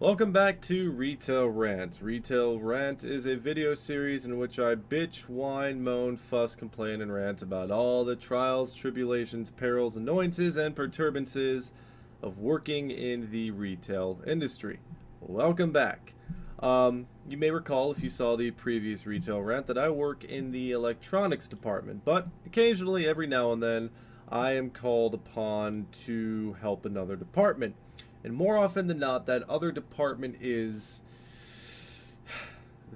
Welcome back to Retail Rant. Retail Rant is a video series in which I bitch, whine, moan, fuss, complain, and rant about all the trials, tribulations, perils, annoyances, and perturbances of working in the retail industry. Welcome back. You may recall, if you saw the previous Retail Rant, that I work in the electronics department, but occasionally, every now and then, I am called upon to help another department. And more often than not, that other department is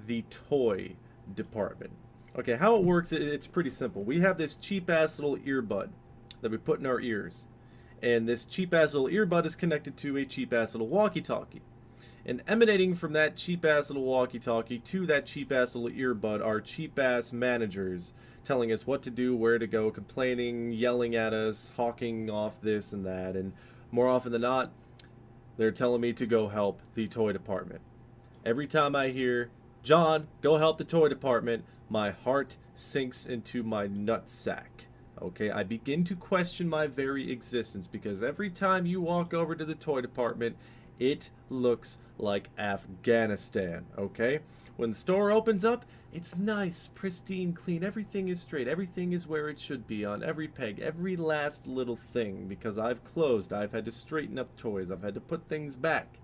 the toy department. Okay, how it works, it's pretty simple. We have this cheap ass little earbud that we put in our ears. And this cheap ass little earbud is connected to a cheap ass little walkie talkie. And emanating from that cheap ass little walkie talkie to that cheap ass little earbud are cheap ass managers telling us what to do, where to go, complaining, yelling at us, hawking off this and that. And more often than not, they're telling me to go help the toy department. Every time I hear, John, go help the toy department, my heart sinks into my nutsack. Okay, I begin to question my very existence because every time you walk over to the toy department, it looks like Afghanistan. Okay? When the store opens up, it's nice, pristine, clean. Everything is straight. Everything is where it should be on every peg, every last little thing. Because I've closed, I've had to straighten up toys, I've had to put things back.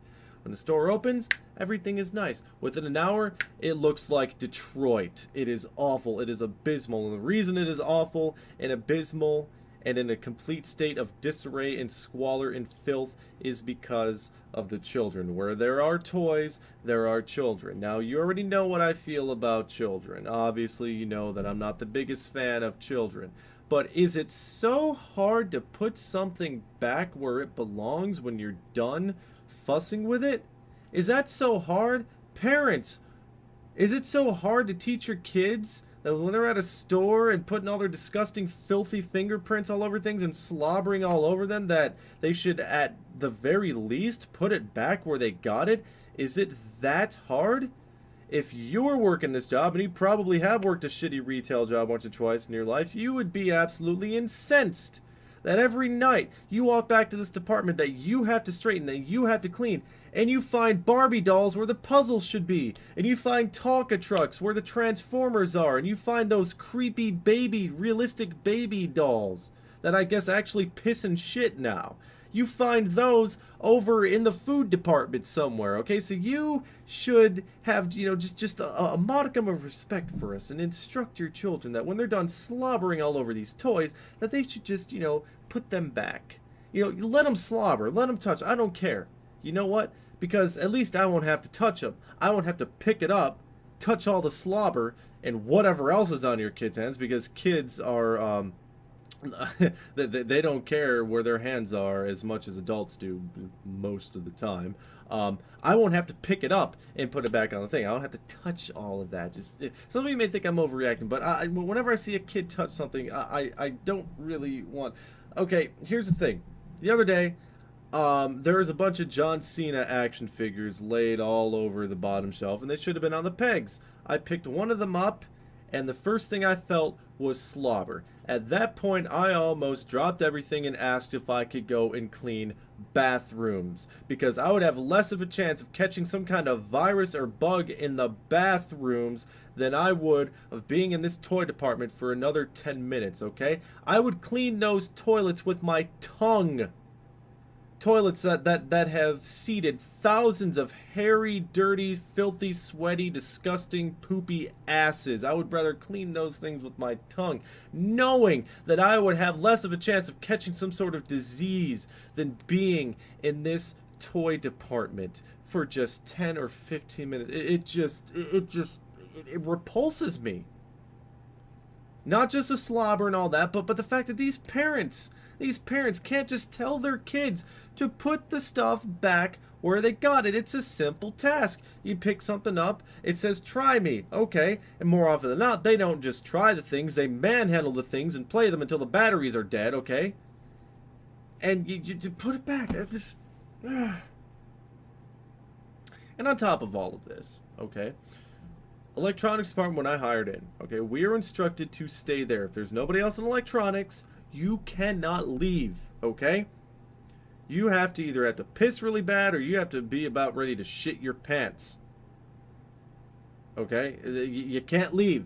When the store opens, everything is nice. Within an hour, it looks like Detroit. It is awful. It is abysmal. And the reason it is awful and abysmal and in a complete state of disarray and squalor and filth is because of the children. Where there are toys, there are children. Now, you already know what I feel about children. Obviously, you know that I'm not the biggest fan of children. But is it so hard to put something back where it belongs when you're done fussing with it? Is that so hard? Parents, is it so hard to teach your kids that when they're at a store and putting all their disgusting, filthy fingerprints all over things and slobbering all over them, that they should at the very least put it back where they got it? Is it that hard? If you're working this job, and you probably have worked a shitty retail job once or twice in your life, you would be absolutely incensed that every night you walk back to this department that you have to straighten, that you have to clean, and you find Barbie dolls where the puzzles should be, and you find Tonka trucks where the Transformers are, and you find those creepy baby, realistic baby dolls that I guess actually piss and shit now. You find those over in the food department somewhere, okay? So you should have, just a modicum of respect for us and instruct your children that when they're done slobbering all over these toys, that they should just, put them back. You let them slobber, let them touch, I don't care. You know what? Because at least I won't have to touch them. I won't have to pick it up, touch all the slobber, and whatever else is on your kids' hands, because kids are, they don't care where their hands are as much as adults do most of the time. I won't have to pick it up and put it back on the thing. I don't have to touch all of that. Some of you may think I'm overreacting, but whenever I see a kid touch something, I don't really want. Okay, here's the thing. The other day, there was a bunch of John Cena action figures laid all over the bottom shelf, and they should have been on the pegs. I picked one of them up, and the first thing I felt was slobber. At that point, I almost dropped everything and asked if I could go and clean bathrooms, because I would have less of a chance of catching some kind of virus or bug in the bathrooms than I would of being in this toy department for another 10 minutes, okay? I would clean those toilets with my tongue. Toilets that have seated thousands of hairy, dirty, filthy, sweaty, disgusting, poopy asses. I would rather clean those things with my tongue, knowing that I would have less of a chance of catching some sort of disease than being in this toy department for just 10 or 15 minutes. It repulses me. Not just the slobber and all that, but the fact that these parents can't just tell their kids to put the stuff back where they got it. It's a simple task. You pick something up, it says try me, okay, and more often than not, they don't just try the things, they manhandle the things and play them until the batteries are dead, okay? And you put it back. And on top of all of this, okay, electronics department, when I hired in, okay, we are instructed to stay there. If there's nobody else in electronics, you cannot leave, okay? You have to either have to piss really bad or you have to be about ready to shit your pants. Okay? You can't leave.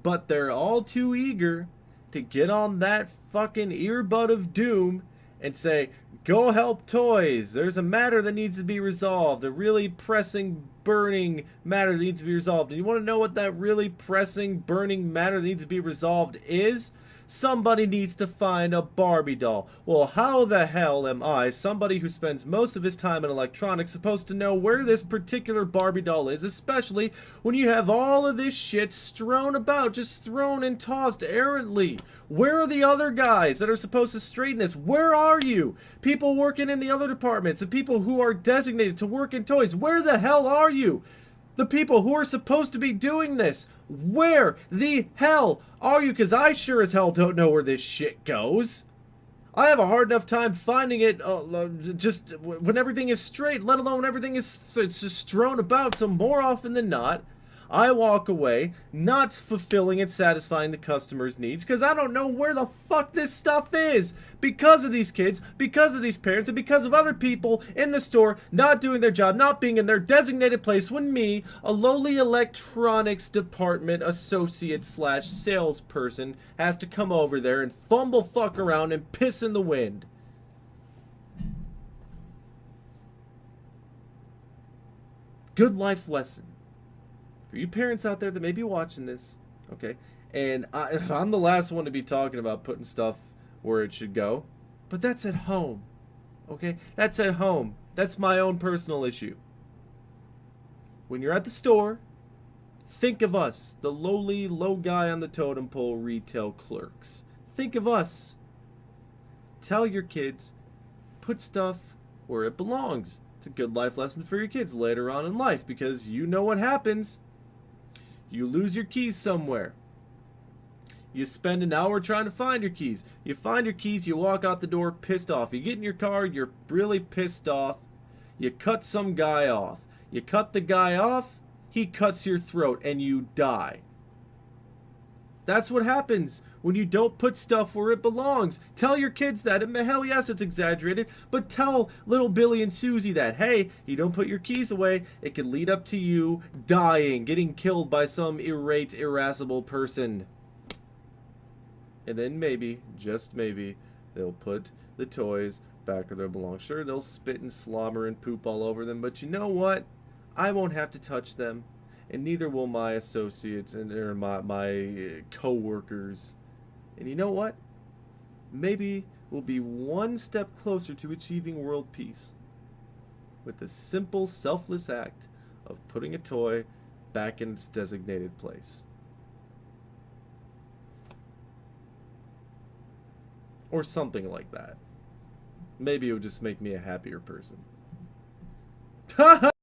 But they're all too eager to get on that fucking earbud of doom and say, go help toys. There's a matter that needs to be resolved. A really pressing, burning matter that needs to be resolved. And you want to know what that really pressing, burning matter that needs to be resolved is? Somebody needs to find a Barbie doll. Well, how the hell am I, somebody who spends most of his time in electronics, supposed to know where this particular Barbie doll is, especially when you have all of this shit strewn about, just thrown and tossed errantly? Where are the other guys that are supposed to straighten this? Where are you? People working in the other departments, the people who are designated to work in toys, where the hell are you? The people who are supposed to be doing this, where the hell are you? Because I sure as hell don't know where this shit goes. I have a hard enough time finding it just when everything is straight, let alone everything is it's just strewn about. So more often than not, I walk away not fulfilling and satisfying the customer's needs because I don't know where the fuck this stuff is. Because of these kids, because of these parents, and because of other people in the store not doing their job, not being in their designated place when me, a lowly electronics department associate slash salesperson, has to come over there and fumble fuck around and piss in the wind. Good life lesson. For you parents out there that may be watching this, okay, and I'm the last one to be talking about putting stuff where it should go, but that's at home, okay? That's at home. That's my own personal issue. When you're at the store, think of us, the lowly, low guy on the totem pole retail clerks. Think of us. Tell your kids, put stuff where it belongs. It's a good life lesson for your kids later on in life because you know what happens. You lose your keys somewhere. You spend an hour trying to find your keys. You find your keys, you walk out the door pissed off. You get in your car, you're really pissed off. You cut some guy off. You cut the guy off, he cuts your throat, and you die. That's what happens when you don't put stuff where it belongs. Tell your kids that. And hell yes, it's exaggerated, but tell little Billy and Susie that, hey, you don't put your keys away, it can lead up to you dying, getting killed by some irate, irascible person. And then maybe, just maybe, they'll put the toys back where they belong. Sure, they'll spit and slobber and poop all over them, but you know what? I won't have to touch them. And neither will my associates and or my co-workers. And you know what? Maybe we'll be one step closer to achieving world peace with the simple, selfless act of putting a toy back in its designated place. Or something like that. Maybe it would just make me a happier person.